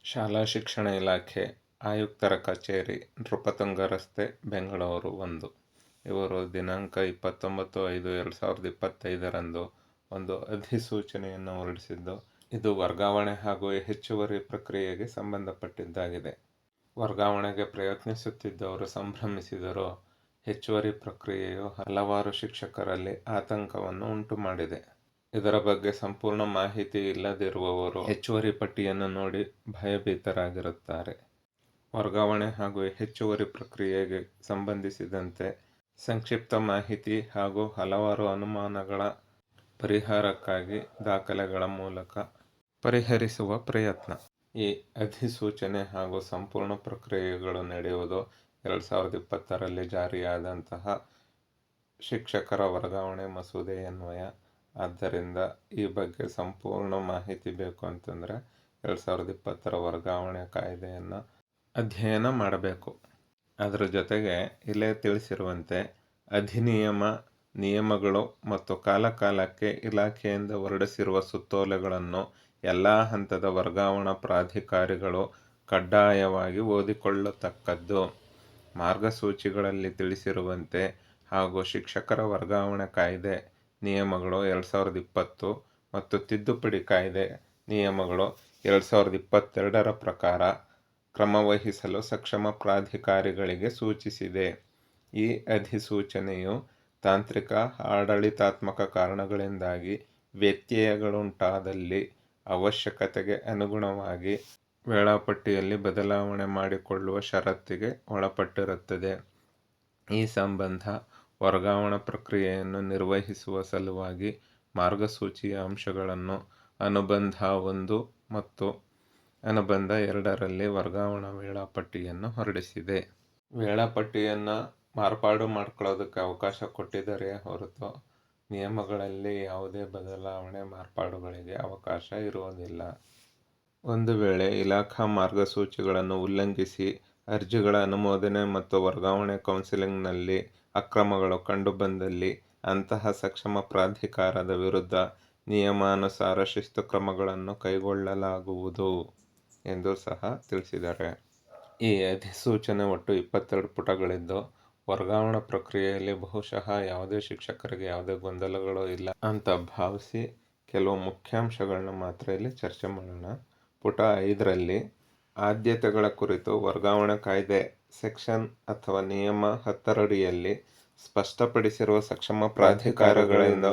ಶಾಲಾ ಶಿಕ್ಷಣ ಇಲಾಖೆ ಆಯುಕ್ತರ ಕಚೇರಿ, ನೃಪತುಂಗ ರಸ್ತೆ, ಬೆಂಗಳೂರು 1. ಇವರು ದಿನಾಂಕ 29/5/2025ರಂದು ಒಂದು ಅಧಿಸೂಚನೆಯನ್ನು ಹೊರಡಿಸಿದ್ದು, ಇದು ವರ್ಗಾವಣೆ ಹಾಗೂ ಹೆಚ್ಚುವರಿ ಪ್ರಕ್ರಿಯೆಗೆ ಸಂಬಂಧಪಟ್ಟಿದ್ದಾಗಿದೆ. ವರ್ಗಾವಣೆಗೆ ಪ್ರಯತ್ನಿಸುತ್ತಿದ್ದವರು ಸಂಭ್ರಮಿಸಿದರೂ, ಹೆಚ್ಚುವರಿ ಪ್ರಕ್ರಿಯೆಯು ಹಲವಾರು ಶಿಕ್ಷಕರಲ್ಲಿ ಆತಂಕವನ್ನು ಉಂಟುಮಾಡಿದೆ. ಇದರ ಬಗ್ಗೆ ಸಂಪೂರ್ಣ ಮಾಹಿತಿ ಇಲ್ಲದಿರುವವರು ಹೆಚ್ಚುವರಿ ಪಟ್ಟಿಯನ್ನು ನೋಡಿ ಭಯಭೀತರಾಗಿರುತ್ತಾರೆ. ವರ್ಗಾವಣೆ ಹಾಗೂ ಹೆಚ್ಚುವರಿ ಪ್ರಕ್ರಿಯೆಗೆ ಸಂಬಂಧಿಸಿದಂತೆ ಸಂಕ್ಷಿಪ್ತ ಮಾಹಿತಿ ಹಾಗೂ ಹಲವಾರು ಅನುಮಾನಗಳ ಪರಿಹಾರಕ್ಕಾಗಿ ದಾಖಲೆಗಳ ಮೂಲಕ ಪರಿಹರಿಸುವ ಪ್ರಯತ್ನ. ಈ ಅಧಿಸೂಚನೆ ಹಾಗೂ ಸಂಪೂರ್ಣ ಪ್ರಕ್ರಿಯೆಗಳು ನಡೆಯುವುದು 2020ರಲ್ಲಿ ಜಾರಿಯಾದಂತಹ ಶಿಕ್ಷಕರ ವರ್ಗಾವಣೆ ಮಸೂದೆಯನ್ವಯ. ಆದ್ದರಿಂದ ಈ ಬಗ್ಗೆ ಸಂಪೂರ್ಣ ಮಾಹಿತಿ ಬೇಕು ಅಂತಂದರೆ 2020ರ ವರ್ಗಾವಣೆ ಕಾಯ್ದೆಯನ್ನು ಅಧ್ಯಯನ ಮಾಡಬೇಕು. ಅದರ ಜೊತೆಗೆ ಇಲ್ಲೇ ತಿಳಿಸಿರುವಂತೆ ಅಧಿನಿಯಮ, ನಿಯಮಗಳು ಮತ್ತು ಕಾಲಕಾಲಕ್ಕೆ ಇಲಾಖೆಯಿಂದ ಹೊರಡಿಸಿರುವ ಸುತ್ತೋಲೆಗಳನ್ನು ಎಲ್ಲ ಹಂತದ ವರ್ಗಾವಣಾ ಪ್ರಾಧಿಕಾರಿಗಳು ಕಡ್ಡಾಯವಾಗಿ ಓದಿಕೊಳ್ಳತಕ್ಕದ್ದು. ಮಾರ್ಗಸೂಚಿಗಳಲ್ಲಿ ತಿಳಿಸಿರುವಂತೆ ಹಾಗೂ ಶಿಕ್ಷಕರ ವರ್ಗಾವಣೆ ಕಾಯ್ದೆ ನಿಯಮಗಳು 2020 ಮತ್ತು ತಿದ್ದುಪಡಿ ಕಾಯ್ದೆ ನಿಯಮಗಳು 2022ರ ಪ್ರಕಾರ ಕ್ರಮವಹಿಸಲು ಸಕ್ಷಮ ಪ್ರಾಧಿಕಾರಿಗಳಿಗೆ ಸೂಚಿಸಿದೆ. ಈ ಅಧಿಸೂಚನೆಯು ತಾಂತ್ರಿಕ, ಆಡಳಿತಾತ್ಮಕ ಕಾರಣಗಳಿಂದಾಗಿ ವ್ಯತ್ಯಯಗಳುಂಟಾದಲ್ಲಿ ಅವಶ್ಯಕತೆಗೆ ಅನುಗುಣವಾಗಿ ವೇಳಾಪಟ್ಟಿಯಲ್ಲಿ ಬದಲಾವಣೆ ಮಾಡಿಕೊಳ್ಳುವ ಷರತ್ತಿಗೆ ಒಳಪಟ್ಟಿರುತ್ತದೆ. ಈ ಸಂಬಂಧ ವರ್ಗಾವಣಾ ಪ್ರಕ್ರಿಯೆಯನ್ನು ನಿರ್ವಹಿಸುವ ಸಲುವಾಗಿ ಮಾರ್ಗಸೂಚಿಯ ಅಂಶಗಳನ್ನು ಅನುಬಂಧ 1 ಮತ್ತು ಅನುಬಂಧ 2ರಲ್ಲಿ ವರ್ಗಾವಣಾ ವೇಳಾಪಟ್ಟಿಯನ್ನು ಹೊರಡಿಸಿದೆ. ವೇಳಾಪಟ್ಟಿಯನ್ನು ಮಾರ್ಪಾಡು ಮಾಡ್ಕೊಳ್ಳೋದಕ್ಕೆ ಅವಕಾಶ ಕೊಟ್ಟಿದ್ದಾರೆ ಹೊರತು ನಿಯಮಗಳಲ್ಲಿ ಯಾವುದೇ ಬದಲಾವಣೆ, ಮಾರ್ಪಾಡುಗಳಿಗೆ ಅವಕಾಶ ಇರುವುದಿಲ್ಲ. ಒಂದು ವೇಳೆ ಇಲಾಖಾ ಮಾರ್ಗಸೂಚಿಗಳನ್ನು ಉಲ್ಲಂಘಿಸಿ ಅರ್ಜಿಗಳ ಅನುಮೋದನೆ ಮತ್ತು ವರ್ಗಾವಣೆ ಕೌನ್ಸಿಲಿಂಗ್ನಲ್ಲಿ ಅಕ್ರಮಗಳು ಕಂಡುಬಂದಲ್ಲಿ ಅಂತಹ ಸಕ್ಷಮ ಪ್ರಾಧಿಕಾರದ ವಿರುದ್ಧ ನಿಯಮಾನುಸಾರ ಶಿಸ್ತು ಕ್ರಮಗಳನ್ನು ಕೈಗೊಳ್ಳಲಾಗುವುದು ಎಂದು ಸಹ ತಿಳಿಸಿದ್ದಾರೆ. ಈ ಅಧಿಸೂಚನೆ ಒಟ್ಟು 22 ಪುಟಗಳಿದ್ದು, ವರ್ಗಾವಣಾ ಪ್ರಕ್ರಿಯೆಯಲ್ಲಿ ಬಹುಶಃ ಯಾವುದೇ ಶಿಕ್ಷಕರಿಗೆ ಯಾವುದೇ ಗೊಂದಲಗಳು ಇಲ್ಲ ಅಂತ ಭಾವಿಸಿ ಕೆಲವು ಮುಖ್ಯಾಂಶಗಳನ್ನ ಮಾತ್ರ ಇಲ್ಲಿ ಚರ್ಚೆ ಮಾಡೋಣ. ಪುಟ 5ರಲ್ಲಿ ಆದ್ಯತೆಗಳ ಕುರಿತು ವರ್ಗಾವಣೆ ಕಾಯ್ದೆ ಸೆಕ್ಷನ್ ಅಥವಾ ನಿಯಮ 10ರಡಿಯಲ್ಲಿ ಸ್ಪಷ್ಟಪಡಿಸಿರುವ ಸಕ್ಷಮ ಪ್ರಾಧಿಕಾರಗಳಿಂದ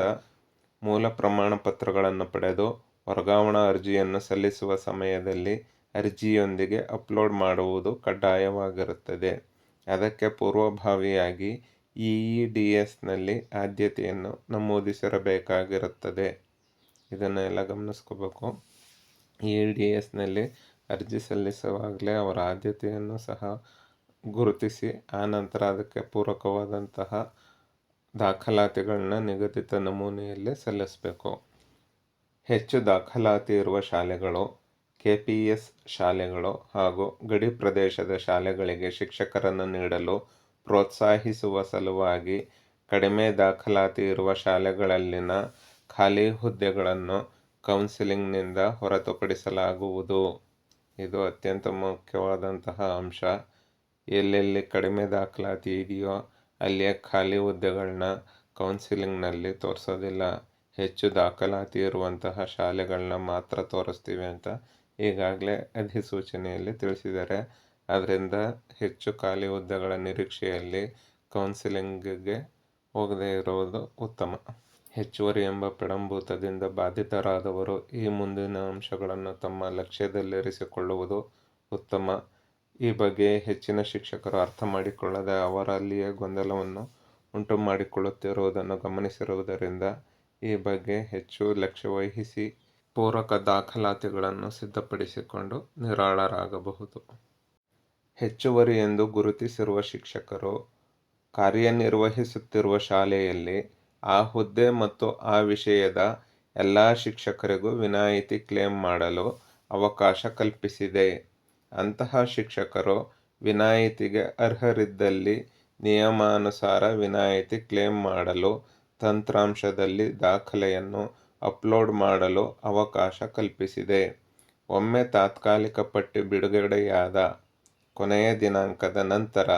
ಮೂಲ ಪ್ರಮಾಣ ಪತ್ರಗಳನ್ನು ಪಡೆದು ವರ್ಗಾವಣಾ ಅರ್ಜಿಯನ್ನು ಸಲ್ಲಿಸುವ ಸಮಯದಲ್ಲಿ ಅರ್ಜಿಯೊಂದಿಗೆ ಅಪ್ಲೋಡ್ ಮಾಡುವುದು ಕಡ್ಡಾಯವಾಗಿರುತ್ತದೆ. ಅದಕ್ಕೆ ಪೂರ್ವಭಾವಿಯಾಗಿ EEDSನಲ್ಲಿ ಆದ್ಯತೆಯನ್ನು ನಮೂದಿಸಿರಬೇಕಾಗಿರುತ್ತದೆ. ಇದನ್ನು ಎಲ್ಲ ಗಮನಿಸ್ಕೋಬೇಕು. EEDSನಲ್ಲಿ ಅರ್ಜಿ ಸಲ್ಲಿಸುವಾಗಲೇ ಅವರ ಆದ್ಯತೆಯನ್ನು ಸಹ ಗುರುತಿಸಿ ಆನಂತರ ಅದಕ್ಕೆ ಪೂರಕವಾದಂತಹ ದಾಖಲಾತಿಗಳನ್ನ ನಿಗದಿತ ನಮೂನೆಯಲ್ಲಿ ಸಲ್ಲಿಸಬೇಕು. ಹೆಚ್ಚು ದಾಖಲಾತಿ ಇರುವ ಶಾಲೆಗಳು, KPS ಶಾಲೆಗಳು ಹಾಗೂ ಗಡಿ ಪ್ರದೇಶದ ಶಾಲೆಗಳಿಗೆ ಶಿಕ್ಷಕರನ್ನು ನೀಡಲು ಪ್ರೋತ್ಸಾಹಿಸುವ ಸಲುವಾಗಿ ಕಡಿಮೆ ದಾಖಲಾತಿ ಇರುವ ಶಾಲೆಗಳಲ್ಲಿನ ಖಾಲಿ ಹುದ್ದೆಗಳನ್ನು ಕೌನ್ಸಿಲಿಂಗ್ನಿಂದ ಹೊರತುಪಡಿಸಲಾಗುವುದು. ಇದು ಅತ್ಯಂತ ಮುಖ್ಯವಾದಂತಹ ಅಂಶ. ಎಲ್ಲೆಲ್ಲಿ ಕಡಿಮೆ ದಾಖಲಾತಿ ಇದೆಯೋ ಅಲ್ಲಿಯ ಖಾಲಿ ಹುದ್ದೆಗಳನ್ನ ಕೌನ್ಸಿಲಿಂಗ್ನಲ್ಲಿ ತೋರಿಸೋದಿಲ್ಲ. ಹೆಚ್ಚು ದಾಖಲಾತಿ ಇರುವಂತಹ ಶಾಲೆಗಳನ್ನ ಮಾತ್ರ ತೋರಿಸ್ತೀವಿ ಅಂತ ಈಗಾಗಲೇ ಅಧಿಸೂಚನೆಯಲ್ಲಿ ತಿಳಿಸಿದ್ದಾರೆ. ಆದ್ದರಿಂದ ಹೆಚ್ಚು ಖಾಲಿ ಹುದ್ದೆಗಳ ನಿರೀಕ್ಷೆಯಲ್ಲಿ ಕೌನ್ಸಿಲಿಂಗ್ಗೆ ಹೋಗದೇ ಇರುವುದು ಉತ್ತಮ. ಹೆಚ್ಚುವರಿ ಎಂಬ ಪೆಡಂಭೂತದಿಂದ ಬಾಧಿತರಾದವರು ಈ ಮುಂದಿನ ಅಂಶಗಳನ್ನು ತಮ್ಮ ಲಕ್ಷ್ಯದಲ್ಲಿರಿಸಿಕೊಳ್ಳುವುದು ಉತ್ತಮ. ಈ ಬಗ್ಗೆ ಹೆಚ್ಚಿನ ಶಿಕ್ಷಕರು ಅರ್ಥ ಮಾಡಿಕೊಳ್ಳದೆ ಅವರಲ್ಲಿಯೇ ಗೊಂದಲವನ್ನು ಉಂಟು ಮಾಡಿಕೊಳ್ಳುತ್ತಿರುವುದನ್ನು ಗಮನಿಸಿರುವುದರಿಂದ ಈ ಬಗ್ಗೆ ಹೆಚ್ಚು ಲಕ್ಷ್ಯವಹಿಸಿ ಪೂರಕ ದಾಖಲಾತಿಗಳನ್ನು ಸಿದ್ಧಪಡಿಸಿಕೊಂಡು ನಿರಾಳರಾಗಬಹುದು. ಹೆಚ್ಚುವರಿ ಎಂದು ಗುರುತಿಸಿರುವ ಶಿಕ್ಷಕರು ಕಾರ್ಯನಿರ್ವಹಿಸುತ್ತಿರುವ ಶಾಲೆಯಲ್ಲಿ ಆ ಹುದ್ದೆ ಮತ್ತು ಆ ವಿಷಯದ ಎಲ್ಲ ಶಿಕ್ಷಕರಿಗೂ ವಿನಾಯಿತಿ ಕ್ಲೇಮ್ ಮಾಡಲು ಅವಕಾಶ ಕಲ್ಪಿಸಿದೆ. ಅಂತಹ ಶಿಕ್ಷಕರು ವಿನಾಯಿತಿಗೆ ಅರ್ಹರಿದ್ದಲ್ಲಿ ನಿಯಮಾನುಸಾರ ವಿನಾಯಿತಿ ಕ್ಲೇಮ್ ಮಾಡಲು ತಂತ್ರಾಂಶದಲ್ಲಿ ದಾಖಲೆಯನ್ನು ಅಪ್ಲೋಡ್ ಮಾಡಲು ಅವಕಾಶ ಕಲ್ಪಿಸಿದೆ. ಒಮ್ಮೆ ತಾತ್ಕಾಲಿಕ ಪಟ್ಟಿ ಬಿಡುಗಡೆಯಾದ ಕೊನೆಯ ದಿನಾಂಕದ ನಂತರ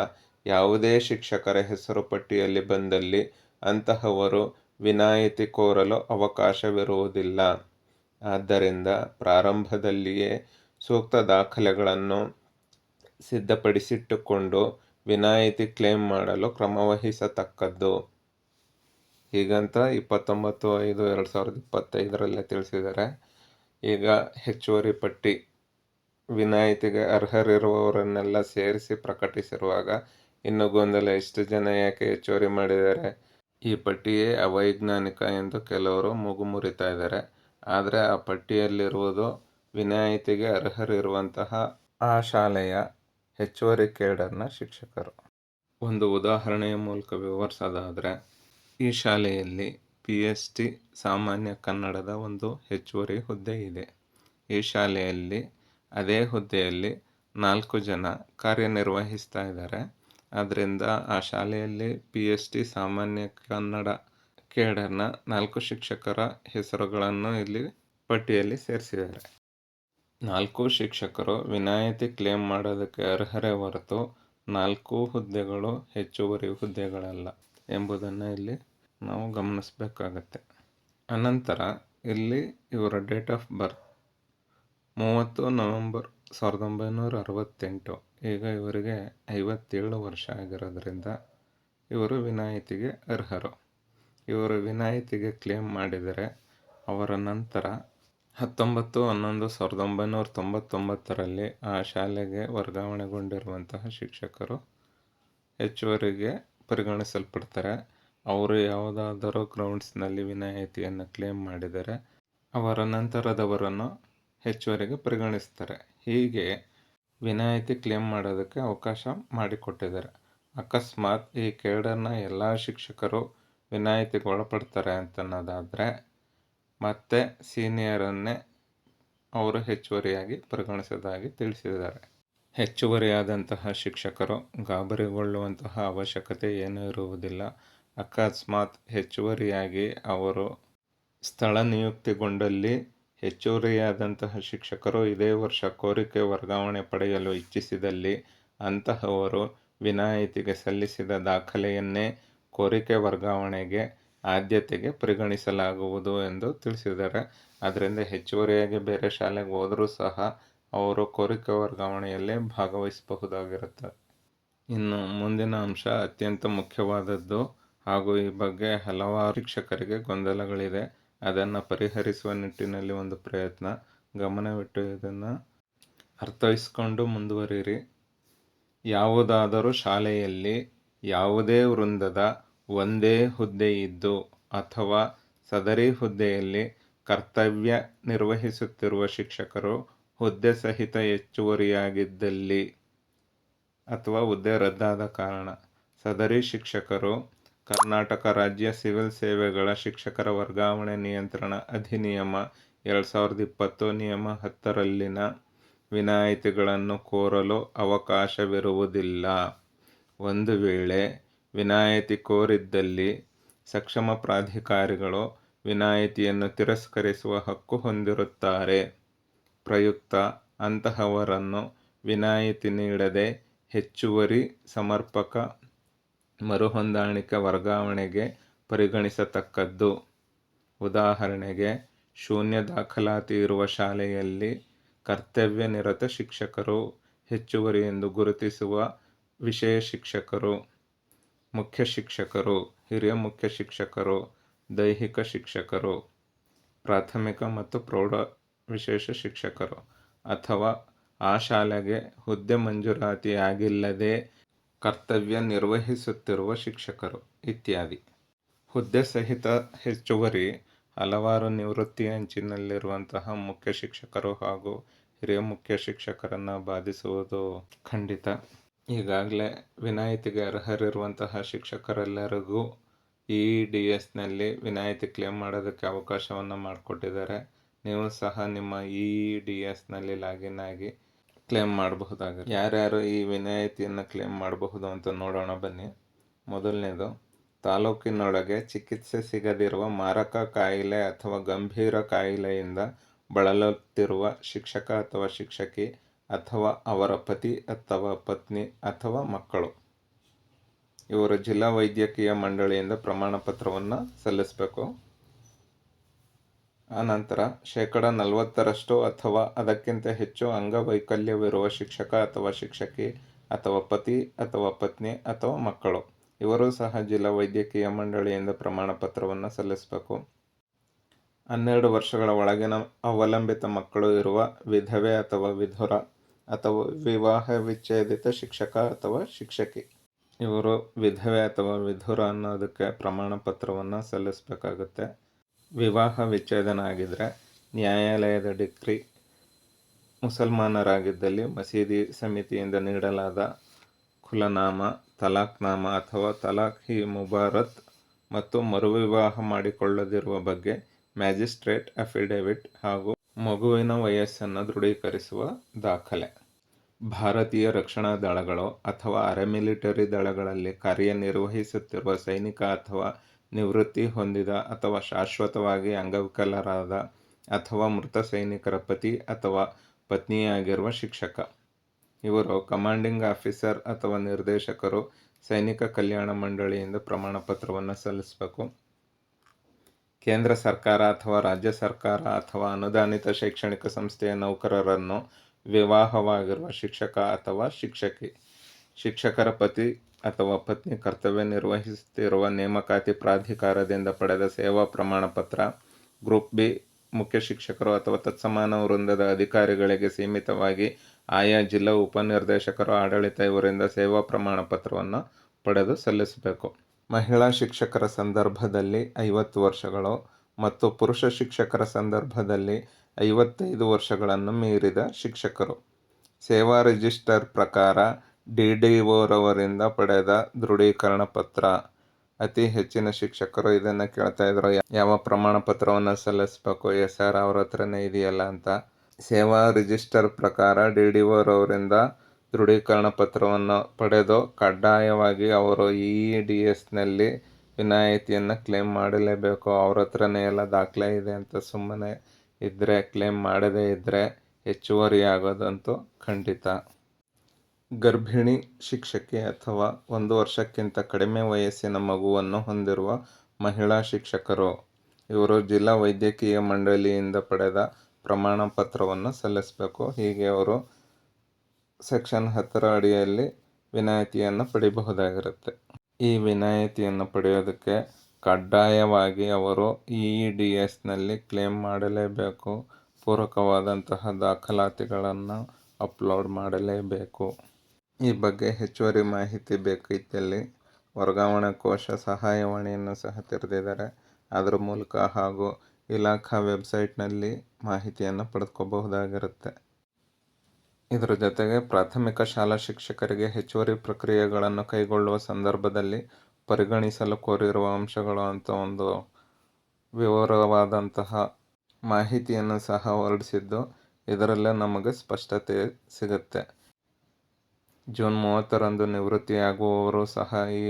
ಯಾವುದೇ ಶಿಕ್ಷಕರ ಹೆಸರು ಪಟ್ಟಿಯಲ್ಲಿ ಬಂದಲ್ಲಿ ಅಂತಹವರು ವಿನಾಯಿತಿ ಕೋರಲು ಅವಕಾಶವಿರುವುದಿಲ್ಲ. ಆದ್ದರಿಂದ ಪ್ರಾರಂಭದಲ್ಲಿಯೇ ಸೂಕ್ತ ದಾಖಲೆಗಳನ್ನು ಸಿದ್ಧಪಡಿಸಿಟ್ಟುಕೊಂಡು ವಿನಾಯಿತಿ ಕ್ಲೇಮ್ ಮಾಡಲು ಕ್ರಮವಹಿಸತಕ್ಕದ್ದು. ಹೀಗಂತ 29/5/2025 ತಿಳಿಸಿದ್ದಾರೆ. ಈಗ ಹೆಚ್ಚುವರಿ ಪಟ್ಟಿ ವಿನಾಯಿತಿಗೆ ಅರ್ಹರಿರುವವರನ್ನೆಲ್ಲ ಸೇರಿಸಿ ಪ್ರಕಟಿಸಿರುವಾಗ ಇನ್ನು ಗೊಂದಲ, ಇಷ್ಟು ಜನ ಯಾಕೆ ಹೆಚ್ಚುವರಿ ಮಾಡಿದ್ದಾರೆ, ಈ ಪಟ್ಟಿಯೇ ಅವೈಜ್ಞಾನಿಕ ಎಂದು ಕೆಲವರು ಮೂಗು ಮುರಿತಾ ಇದ್ದಾರೆ. ಆದರೆ ಆ ಪಟ್ಟಿಯಲ್ಲಿರುವುದು ವಿನಾಯಿತಿಗೆ ಅರ್ಹರಿರುವಂತಹ ಆ ಶಾಲೆಯ ಹೆಚ್ಚುವರಿ ಕೇಡರ್ನ ಶಿಕ್ಷಕರು. ಒಂದು ಉದಾಹರಣೆಯ ಮೂಲಕ ವಿವರಿಸೋದಾದರೆ, ಈ ಶಾಲೆಯಲ್ಲಿ PST ಸಾಮಾನ್ಯ ಕನ್ನಡದ ಒಂದು ಹೆಚ್ಚುವರಿ ಹುದ್ದೆ ಇದೆ. ಈ ಶಾಲೆಯಲ್ಲಿ ಅದೇ ಹುದ್ದೆಯಲ್ಲಿ 4 ಜನ ಕಾರ್ಯನಿರ್ವಹಿಸ್ತಾ ಇದ್ದಾರೆ. ಆದ್ದರಿಂದ ಆ ಶಾಲೆಯಲ್ಲಿ PST ಸಾಮಾನ್ಯ ಕನ್ನಡ ಕೇಡರ್ನ 4 ಶಿಕ್ಷಕರ ಹೆಸರುಗಳನ್ನು ಇಲ್ಲಿ ಪಟ್ಟಿಯಲ್ಲಿ ಸೇರಿಸಿದ್ದಾರೆ. 4 ಶಿಕ್ಷಕರು ವಿನಾಯಿತಿ ಕ್ಲೇಮ್ ಮಾಡೋದಕ್ಕೆ ಅರ್ಹರೇ ಹೊರತು 4 ಹುದ್ದೆಗಳು ಹೆಚ್ಚುವರಿ ಹುದ್ದೆಗಳಲ್ಲ ಎಂಬುದನ್ನು ಇಲ್ಲಿ ನಾವು ಗಮನಿಸಬೇಕಾಗತ್ತೆ. ಅನಂತರ ಇಲ್ಲಿ ಇವರ ಡೇಟ್ ಆಫ್ ಬರ್ತ್ 30 ನವೆಂಬರ್ 1968. ಈಗ ಇವರಿಗೆ 57 ವರ್ಷ ಆಗಿರೋದ್ರಿಂದ ಇವರು ವಿನಾಯಿತಿಗೆ ಅರ್ಹರು. ಇವರು ವಿನಾಯಿತಿಗೆ ಕ್ಲೇಮ್ ಮಾಡಿದರೆ ಅವರ ನಂತರ 19/11/1999 ಆ ಶಾಲೆಗೆ ವರ್ಗಾವಣೆಗೊಂಡಿರುವಂತಹ ಶಿಕ್ಷಕರು ಹೆಚ್ಚುವರಿಗೆ ಪರಿಗಣಿಸಲ್ಪಡ್ತಾರೆ. ಅವರು ಯಾವುದಾದರೂ ಗ್ರೌಂಡ್ಸ್ನಲ್ಲಿ ವಿನಾಯಿತಿಯನ್ನು ಕ್ಲೇಮ್ ಮಾಡಿದರೆ ಅವರ ನಂತರದವರನ್ನು ಹೆಚ್ಚುವರಿಗೆ ಪರಿಗಣಿಸ್ತಾರೆ. ಹೀಗೆ ವಿನಾಯಿತಿ ಕ್ಲೇಮ್ ಮಾಡೋದಕ್ಕೆ ಅವಕಾಶ ಮಾಡಿಕೊಟ್ಟಿದ್ದಾರೆ. ಅಕಸ್ಮಾತ್ ಈ ಕೇಡರ್ನ ಎಲ್ಲ ಶಿಕ್ಷಕರು ವಿನಾಯಿತಿಗೆ ಒಳಪಡ್ತಾರೆ ಅಂತನ್ನೋದಾದರೆ ಮತ್ತೆ ಸೀನಿಯರನ್ನೇ ಅವರು ಹೆಚ್ಚುವರಿಯಾಗಿ ಪರಿಗಣಿಸೋದಾಗಿ ತಿಳಿಸಿದ್ದಾರೆ. ಹೆಚ್ಚುವರಿಯಾದಂತಹ ಶಿಕ್ಷಕರು ಗಾಬರಿಗೊಳ್ಳುವಂತಹ ಅವಶ್ಯಕತೆ ಏನೂ ಇರುವುದಿಲ್ಲ. ಅಕಸ್ಮಾತ್ ಹೆಚ್ಚುವರಿಯಾಗಿ ಅವರು ಸ್ಥಳ ನಿಯುಕ್ತಿಗೊಂಡಲ್ಲಿ ಹೆಚ್ಚುವರಿಯಾದಂತಹ ಶಿಕ್ಷಕರು ಇದೇ ವರ್ಷ ಕೋರಿಕೆ ವರ್ಗಾವಣೆ ಪಡೆಯಲು ಇಚ್ಛಿಸಿದಲ್ಲಿ ಅಂತಹವರು ವಿನಾಯಿತಿಗೆ ಸಲ್ಲಿಸಿದ ದಾಖಲೆಯನ್ನೇ ಕೋರಿಕೆ ವರ್ಗಾವಣೆಗೆ ಆದ್ಯತೆಗೆ ಪರಿಗಣಿಸಲಾಗುವುದು ಎಂದು ತಿಳಿಸಿದ್ದಾರೆ. ಆದ್ದರಿಂದ ಹೆಚ್ಚುವರಿಯಾಗಿ ಬೇರೆ ಶಾಲೆಗೆ ಹೋದರೂ ಸಹ ಅವರು ಕೋರಿಕೆ ವರ್ಗಾವಣೆಯಲ್ಲೇ ಭಾಗವಹಿಸಬಹುದಾಗಿರುತ್ತೆ. ಇನ್ನು ಮುಂದಿನ ಅಂಶ ಅತ್ಯಂತ ಮುಖ್ಯವಾದದ್ದು ಹಾಗೂ ಈ ಬಗ್ಗೆ ಹಲವಾರು ಶಿಕ್ಷಕರಿಗೆ ಗೊಂದಲಗಳಿದೆ. ಅದನ್ನು ಪರಿಹರಿಸುವ ನಿಟ್ಟಿನಲ್ಲಿ ಒಂದು ಪ್ರಯತ್ನ. ಗಮನವಿಟ್ಟು ಇದನ್ನು ಅರ್ಥೈಸಿಕೊಂಡು ಮುಂದುವರಿಯಿರಿ. ಯಾವುದಾದರೂ ಶಾಲೆಯಲ್ಲಿ ಯಾವುದೇ ವೃಂದದ ಒಂದೇ ಹುದ್ದೆ ಇದ್ದು ಅಥವಾ ಸದರಿ ಹುದ್ದೆಯಲ್ಲಿ ಕರ್ತವ್ಯ ನಿರ್ವಹಿಸುತ್ತಿರುವ ಶಿಕ್ಷಕರು ಹುದ್ದೆ ಸಹಿತ ಹೆಚ್ಚುವರಿಯಾಗಿದ್ದಲ್ಲಿ ಅಥವಾ ಹುದ್ದೆ ರದ್ದಾದ ಕಾರಣ ಸದರಿ ಶಿಕ್ಷಕರು ಕರ್ನಾಟಕ ರಾಜ್ಯ ಸಿವಿಲ್ ಸೇವೆಗಳ ಶಿಕ್ಷಕರ ವರ್ಗಾವಣೆ ನಿಯಂತ್ರಣ ಅಧಿನಿಯಮ 2020 ನಿಯಮ 10ರಲ್ಲಿನ ವಿನಾಯಿತಿಗಳನ್ನು ಕೋರಲು ಅವಕಾಶವಿರುವುದಿಲ್ಲ. ಒಂದು ವೇಳೆ ವಿನಾಯಿತಿ ಕೋರಿದ್ದಲ್ಲಿ ಸಕ್ಷಮ ಪ್ರಾಧಿಕಾರಿಗಳು ವಿನಾಯಿತಿಯನ್ನು ತಿರಸ್ಕರಿಸುವ ಹಕ್ಕು ಹೊಂದಿರುತ್ತಾರೆ. ಪ್ರಯುಕ್ತ ಅಂತಹವರನ್ನು ವಿನಾಯಿತಿ ನೀಡದೆ ಹೆಚ್ಚುವರಿ ಸಮರ್ಪಕ ಮರುಹೊಂದಾಣಿಕೆ ವರ್ಗಾವಣೆಗೆ ಪರಿಗಣಿಸತಕ್ಕದ್ದು. ಉದಾಹರಣೆಗೆ, ಶೂನ್ಯ ದಾಖಲಾತಿ ಇರುವ ಶಾಲೆಯಲ್ಲಿ ಕರ್ತವ್ಯ ನಿರತ ಶಿಕ್ಷಕರು, ಹೆಚ್ಚುವರಿ ಎಂದು ಗುರುತಿಸುವ ವಿಷಯ ಶಿಕ್ಷಕರು, ಮುಖ್ಯ ಶಿಕ್ಷಕರು, ಹಿರಿಯ ಮುಖ್ಯ ಶಿಕ್ಷಕರು, ದೈಹಿಕ ಶಿಕ್ಷಕರು, ಪ್ರಾಥಮಿಕ ಮತ್ತು ಪ್ರೌಢ ವಿಶೇಷ ಶಿಕ್ಷಕರು ಅಥವಾ ಆ ಶಾಲೆಗೆ ಹುದ್ದೆ ಮಂಜೂರಾತಿಯಾಗಿಲ್ಲದೆ ಕರ್ತವ್ಯ ನಿರ್ವಹಿಸುತ್ತಿರುವ ಶಿಕ್ಷಕರು ಇತ್ಯಾದಿ. ಹುದ್ದೆ ಸಹಿತ ಹೆಚ್ಚುವರಿ ಹಲವಾರು ನಿವೃತ್ತಿ ಅಂಚಿನಲ್ಲಿರುವಂತಹ ಮುಖ್ಯ ಶಿಕ್ಷಕರು ಹಾಗೂ ಹಿರಿಯ ಮುಖ್ಯ ಶಿಕ್ಷಕರನ್ನು ಬಾಧಿಸುವುದು ಖಂಡಿತ. ಈಗಾಗಲೇ ವಿನಾಯಿತಿಗೆ ಅರ್ಹರಿರುವಂತಹ ಶಿಕ್ಷಕರೆಲ್ಲರಿಗೂ EEDSನಲ್ಲಿ ವಿನಾಯಿತಿ ಕ್ಲೇಮ್ ಮಾಡೋದಕ್ಕೆ ಅವಕಾಶವನ್ನು ಮಾಡಿಕೊಟ್ಟಿದ್ದಾರೆ. ನೀವು ಸಹ ನಿಮ್ಮ EEDSನಲ್ಲಿ ಲಾಗಿನ್ ಆಗಿ ಕ್ಲೇಮ್ ಮಾಡಬಹುದಾಗಿದೆ. ಯಾರ್ಯಾರು ಈ ವಿನಾಯಿತಿಯನ್ನು ಕ್ಲೇಮ್ ಮಾಡಬಹುದು ಅಂತ ನೋಡೋಣ ಬನ್ನಿ. ಮೊದಲನೇದು, ತಾಲೂಕಿನೊಳಗೆ ಚಿಕಿತ್ಸೆ ಸಿಗದಿರುವ ಮಾರಕ ಕಾಯಿಲೆ ಅಥವಾ ಗಂಭೀರ ಕಾಯಿಲೆಯಿಂದ ಬಳಲುತ್ತಿರುವ ಶಿಕ್ಷಕ ಅಥವಾ ಶಿಕ್ಷಕಿ ಅಥವಾ ಅವರ ಪತಿ ಅಥವಾ ಪತ್ನಿ ಅಥವಾ ಮಕ್ಕಳು. ಇವರು ಜಿಲ್ಲಾ ವೈದ್ಯಕೀಯ ಮಂಡಳಿಯಿಂದ ಪ್ರಮಾಣ ಪತ್ರವನ್ನು ಸಲ್ಲಿಸಬೇಕು. ಆನಂತರ 40% ಅಥವಾ ಅದಕ್ಕಿಂತ ಹೆಚ್ಚು ಅಂಗವೈಕಲ್ಯವಿರುವ ಶಿಕ್ಷಕ ಅಥವಾ ಶಿಕ್ಷಕಿ ಅಥವಾ ಪತಿ ಅಥವಾ ಪತ್ನಿ ಅಥವಾ ಮಕ್ಕಳು, ಇವರು ಸಹ ಜಿಲ್ಲಾ ವೈದ್ಯಕೀಯ ಮಂಡಳಿಯಿಂದ ಪ್ರಮಾಣ ಪತ್ರವನ್ನು ಸಲ್ಲಿಸಬೇಕು. 12 ವರ್ಷಗಳ ಒಳಗಿನ ಅವಲಂಬಿತ ಮಕ್ಕಳು ಇರುವ ವಿಧವೆ ಅಥವಾ ವಿಧುರ ಅಥವಾ ವಿವಾಹ ವಿಚ್ಛೇದಿತ ಶಿಕ್ಷಕ ಅಥವಾ ಶಿಕ್ಷಕಿ, ಇವರು ವಿಧವೆ ಅಥವಾ ವಿಧುರ ಅನ್ನೋದಕ್ಕೆ ಪ್ರಮಾಣ ಪತ್ರವನ್ನು ಸಲ್ಲಿಸಬೇಕಾಗುತ್ತೆ. ವಿವಾಹ ವಿಚ್ಛೇದನ ಆಗಿದ್ದರೆ ನ್ಯಾಯಾಲಯದ ಡಿಕ್ರಿ, ಮುಸಲ್ಮಾನರಾಗಿದ್ದಲ್ಲಿ ಮಸೀದಿ ಸಮಿತಿಯಿಂದ ನೀಡಲಾದ ಖುಲನಾಮ, ತಲಾಕ್ನಾಮ ಅಥವಾ ತಲಾಕ್-ಇ ಮುಬಾರತ್ ಮತ್ತು ಮರುವಿವಾಹ ಮಾಡಿಕೊಳ್ಳದಿರುವ ಬಗ್ಗೆ ಮ್ಯಾಜಿಸ್ಟ್ರೇಟ್ ಅಫಿಡವಿಟ್ ಹಾಗೂ ಮಗುವಿನ ವಯಸ್ಸನ್ನು ದೃಢೀಕರಿಸುವ ದಾಖಲೆ. ಭಾರತೀಯ ರಕ್ಷಣಾ ದಳಗಳು ಅಥವಾ ಅರೆ ಮಿಲಿಟರಿ ದಳಗಳಲ್ಲಿ ಕಾರ್ಯನಿರ್ವಹಿಸುತ್ತಿರುವ ಸೈನಿಕ ಅಥವಾ ನಿವೃತ್ತಿ ಹೊಂದಿದ ಅಥವಾ ಶಾಶ್ವತವಾಗಿ ಅಂಗವಿಕಲರಾದ ಅಥವಾ ಮೃತ ಸೈನಿಕರ ಪತಿ ಅಥವಾ ಪತ್ನಿಯಾಗಿರುವ ಶಿಕ್ಷಕ, ಇವರು ಕಮಾಂಡಿಂಗ್ ಆಫೀಸರ್ ಅಥವಾ ನಿರ್ದೇಶಕರು ಸೈನಿಕ ಕಲ್ಯಾಣ ಮಂಡಳಿಯಿಂದ ಪ್ರಮಾಣ ಪತ್ರವನ್ನು ಸಲ್ಲಿಸಬೇಕು. ಕೇಂದ್ರ ಸರ್ಕಾರ ಅಥವಾ ರಾಜ್ಯ ಸರ್ಕಾರ ಅಥವಾ ಅನುದಾನಿತ ಶೈಕ್ಷಣಿಕ ಸಂಸ್ಥೆಯ ನೌಕರರನ್ನು ವಿವಾಹವಾಗಿರುವ ಶಿಕ್ಷಕ ಅಥವಾ ಶಿಕ್ಷಕಿ, ಶಿಕ್ಷಕರ ಪತಿ ಅಥವಾ ಪತ್ನಿ ಕರ್ತವ್ಯ ನಿರ್ವಹಿಸುತ್ತಿರುವ ನೇಮಕಾತಿ ಪ್ರಾಧಿಕಾರದಿಂದ ಪಡೆದ ಸೇವಾ ಪ್ರಮಾಣ ಪತ್ರ. ಗ್ರೂಪ್ ಬಿ, ಮುಖ್ಯ ಶಿಕ್ಷಕರು ಅಥವಾ ತತ್ಸಮಾನ ವೃಂದದ ಅಧಿಕಾರಿಗಳಿಗೆ ಸೀಮಿತವಾಗಿ ಆಯಾ ಜಿಲ್ಲಾ ಉಪನಿರ್ದೇಶಕರು, ಆಡಳಿತ ಇವರಿಂದ ಸೇವಾ ಪ್ರಮಾಣ ಪತ್ರವನ್ನು ಪಡೆದು ಸಲ್ಲಿಸಬೇಕು. ಮಹಿಳಾ ಶಿಕ್ಷಕರ ಸಂದರ್ಭದಲ್ಲಿ 50 ವರ್ಷಗಳು ಮತ್ತು ಪುರುಷ ಶಿಕ್ಷಕರ ಸಂದರ್ಭದಲ್ಲಿ 55 ವರ್ಷಗಳನ್ನು ಮೀರಿದ ಶಿಕ್ಷಕರು ಸೇವಾ ರಿಜಿಸ್ಟರ್ ಪ್ರಕಾರ ಡಿಡಿಒರವರಿಂದ ಪಡೆದ ದೃಢೀಕರಣ ಪತ್ರ. ಅತಿ ಹೆಚ್ಚಿನ ಶಿಕ್ಷಕರು ಇದನ್ನು ಕೇಳ್ತಾ ಇದ್ರು, ಯಾವ ಪ್ರಮಾಣ ಪತ್ರವನ್ನು ಸಲ್ಲಿಸಬೇಕು, SR ಅವ್ರ ಹತ್ರನೇ ಇದೆಯಲ್ಲ ಅಂತ. ಸೇವಾ ರಿಜಿಸ್ಟರ್ ಪ್ರಕಾರ ಡಿಡಿಒರವರಿಂದ ದೃಢೀಕರಣ ಪತ್ರವನ್ನು ಪಡೆದು ಕಡ್ಡಾಯವಾಗಿ ಅವರು EEDSನಲ್ಲಿ ವಿನಾಯಿತಿಯನ್ನು ಕ್ಲೇಮ್ ಮಾಡಲೇಬೇಕು. ಅವ್ರ ಹತ್ರನೇ ಎಲ್ಲ ದಾಖಲೆ ಇದೆ ಅಂತ ಸುಮ್ಮನೆ ಇದ್ದರೆ, ಕ್ಲೇಮ್ ಮಾಡದೇ ಇದ್ದರೆ ಹೆಚ್ಚುವರಿ ಆಗೋದಂತೂ ಖಂಡಿತ. ಗರ್ಭಿಣಿ ಶಿಕ್ಷಕಿ ಅಥವಾ 1 ವರ್ಷಕ್ಕಿಂತ ಕಡಿಮೆ ವಯಸ್ಸಿನ ಮಗುವನ್ನು ಹೊಂದಿರುವ ಮಹಿಳಾ ಶಿಕ್ಷಕರು, ಇವರು ಜಿಲ್ಲಾ ವೈದ್ಯಕೀಯ ಮಂಡಳಿಯಿಂದ ಪಡೆದ ಪ್ರಮಾಣ ಪತ್ರವನ್ನು ಸಲ್ಲಿಸಬೇಕು. ಹೀಗೆ ಅವರು ಸೆಕ್ಷನ್ 10 ಅಡಿಯಲ್ಲಿ ವಿನಾಯಿತಿಯನ್ನು ಪಡೆಯಬಹುದಾಗಿರುತ್ತೆ. ಈ ವಿನಾಯಿತಿಯನ್ನು ಪಡೆಯೋದಕ್ಕೆ ಕಡ್ಡಾಯವಾಗಿ ಅವರು EEDSನಲ್ಲಿ ಕ್ಲೇಮ್ ಮಾಡಲೇಬೇಕು. ಪೂರಕವಾದಂತಹ ದಾಖಲಾತಿಗಳನ್ನು ಅಪ್ಲೋಡ್ ಮಾಡಲೇಬೇಕು. ಈ ಬಗ್ಗೆ ಹೆಚ್ಚುವರಿ ಮಾಹಿತಿ ಬೇಕಿದ್ದಲ್ಲಿ ವರ್ಗಾವಣೆ ಕೋಶ ಸಹಾಯವಾಣಿಯನ್ನು ಸಹ ತೆರೆದಿದ್ದಾರೆ. ಅದರ ಮೂಲಕ ಹಾಗೂ ಇಲಾಖಾ ವೆಬ್ಸೈಟ್ನಲ್ಲಿ ಮಾಹಿತಿಯನ್ನು ಪಡೆದುಕೋಬಹುದಾಗಿರುತ್ತೆ. ಇದರ ಜೊತೆಗೆ ಪ್ರಾಥಮಿಕ ಶಾಲಾ ಶಿಕ್ಷಕರಿಗೆ ಹೆಚ್ಚುವರಿ ಪ್ರಕ್ರಿಯೆಗಳನ್ನು ಕೈಗೊಳ್ಳುವ ಸಂದರ್ಭದಲ್ಲಿ ಪರಿಗಣಿಸಲು ಕೋರಿರುವ ಅಂಶಗಳು ಅಂತ ಒಂದು ವಿವರವಾದಂತಹ ಮಾಹಿತಿಯನ್ನು ಸಹ ಹೊರಡಿಸಿದ್ದು, ಇದರಲ್ಲೇ ನಮಗೆ ಸ್ಪಷ್ಟತೆ ಸಿಗುತ್ತೆ. ಜೂನ್ 30ರಂದು ನಿವೃತ್ತಿಯಾಗುವವರು ಸಹ ಈ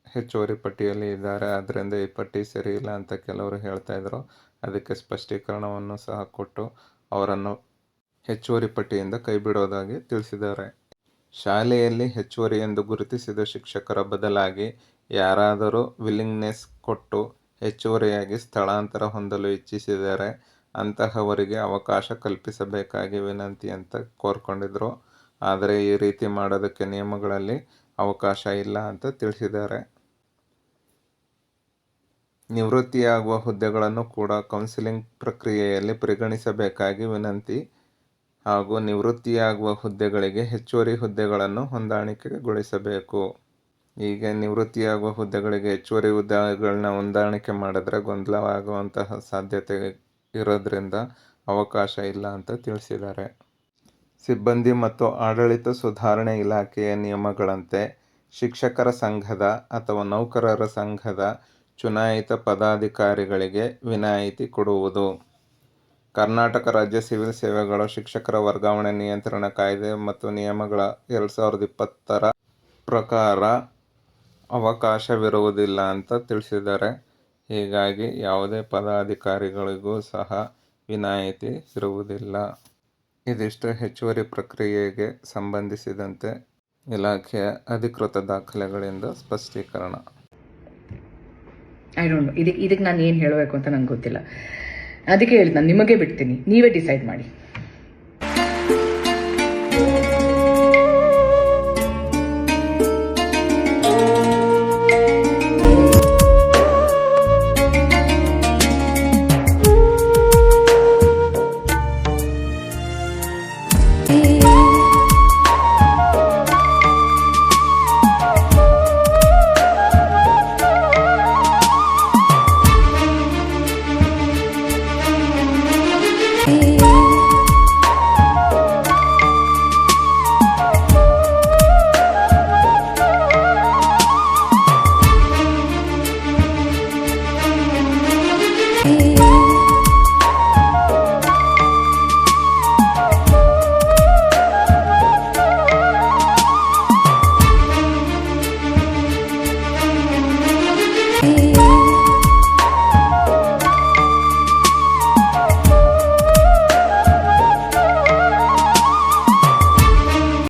ಹೆಚ್ಚುವರಿ ಪಟ್ಟಿಯಲ್ಲಿ ಇದ್ದಾರೆ. ಆದ್ದರಿಂದ ಈ ಪಟ್ಟಿ ಸರಿ ಇಲ್ಲ ಅಂತ ಕೆಲವರು ಹೇಳ್ತಾ ಇದ್ರು. ಅದಕ್ಕೆ ಸ್ಪಷ್ಟೀಕರಣವನ್ನು ಸಹ ಕೊಟ್ಟು ಅವರನ್ನು ಹೆಚ್ಚುವರಿ ಪಟ್ಟಿಯಿಂದ ಕೈಬಿಡೋದಾಗಿ ತಿಳಿಸಿದ್ದಾರೆ. ಶಾಲೆಯಲ್ಲಿ ಹೆಚ್ಚುವರಿ ಎಂದು ಗುರುತಿಸಿದ ಶಿಕ್ಷಕರ ಬದಲಾಗಿ ಯಾರಾದರೂ ವಿಲ್ಲಿಂಗ್ನೆಸ್ ಕೊಟ್ಟು ಹೆಚ್ಚುವರಿಯಾಗಿ ಸ್ಥಳಾಂತರ ಹೊಂದಲು ಇಚ್ಛಿಸಿದರೆ ಅಂತಹವರಿಗೆ ಅವಕಾಶ ಕಲ್ಪಿಸಬೇಕಾಗಿ ವಿನಂತಿ ಅಂತ ಕೋರ್ಕೊಂಡಿದ್ರು. ಆದರೆ ಈ ರೀತಿ ಮಾಡೋದಕ್ಕೆ ನಿಯಮಗಳಲ್ಲಿ ಅವಕಾಶ ಇಲ್ಲ ಅಂತ ತಿಳಿಸಿದ್ದಾರೆ. ನಿವೃತ್ತಿಯಾಗುವ ಹುದ್ದೆಗಳನ್ನು ಕೂಡ ಕೌನ್ಸಿಲಿಂಗ್ ಪ್ರಕ್ರಿಯೆಯಲ್ಲಿ ಪರಿಗಣಿಸಬೇಕಾಗಿ ವಿನಂತಿ ಹಾಗೂ ನಿವೃತ್ತಿಯಾಗುವ ಹುದ್ದೆಗಳಿಗೆ ಹೆಚ್ಚುವರಿ ಹುದ್ದೆಗಳನ್ನು ಹೊಂದಾಣಿಕೆಗೊಳಿಸಬೇಕು. ಹೀಗೆ ನಿವೃತ್ತಿಯಾಗುವ ಹುದ್ದೆಗಳಿಗೆ ಹೆಚ್ಚುವರಿ ಹುದ್ದೆಗಳನ್ನ ಹೊಂದಾಣಿಕೆ ಮಾಡಿದ್ರೆ ಗೊಂದಲವಾಗುವಂತಹ ಸಾಧ್ಯತೆ ಇರೋದ್ರಿಂದ ಅವಕಾಶ ಇಲ್ಲ ಅಂತ ತಿಳಿಸಿದ್ದಾರೆ. ಸಿಬ್ಬಂದಿ ಮತ್ತು ಆಡಳಿತ ಸುಧಾರಣೆ ಇಲಾಖೆಯ ನಿಯಮಗಳಂತೆ ಶಿಕ್ಷಕರ ಸಂಘದ ಅಥವಾ ನೌಕರರ ಸಂಘದ ಚುನಾಯಿತ ಪದಾಧಿಕಾರಿಗಳಿಗೆ ವಿನಾಯಿತಿ ಕೊಡುವುದು. ಕರ್ನಾಟಕ ರಾಜ್ಯ ಸಿವಿಲ್ ಸೇವೆಗಳ ಶಿಕ್ಷಕರ ವರ್ಗಾವಣೆ ನಿಯಂತ್ರಣ ಕಾಯ್ದೆ ಮತ್ತು ನಿಯಮಗಳ 2020ರ ಪ್ರಕಾರ ಅವಕಾಶವಿರುವುದಿಲ್ಲ ಅಂತ ತಿಳಿಸಿದ್ದಾರೆ. ಹೀಗಾಗಿ ಯಾವುದೇ ಪದಾಧಿಕಾರಿಗಳಿಗೂ ಸಹ ವಿನಾಯಿತಿ ಇರುವುದಿಲ್ಲ. ಇದಿಷ್ಟು ಹೆಚ್ಚುವರಿ ಪ್ರಕ್ರಿಯೆಗೆ ಸಂಬಂಧಿಸಿದಂತೆ ಇಲಾಖೆಯ ಅಧಿಕೃತ ದಾಖಲೆಗಳಿಂದ ಸ್ಪಷ್ಟೀಕರಣ. ಐ ಡೋಂಟ್ ನೋ ಇದಕ್ಕೆ ನಾನು ಏನು ಹೇಳಬೇಕು ಅಂತ ನಂಗೆ ಗೊತ್ತಿಲ್ಲ. ಅದಕ್ಕೆ ಹೇಳಿ ನಾನು ನಿಮಗೆ ಬಿಡ್ತೀನಿ, ನೀವೇ ಡಿಸೈಡ್ ಮಾಡಿ.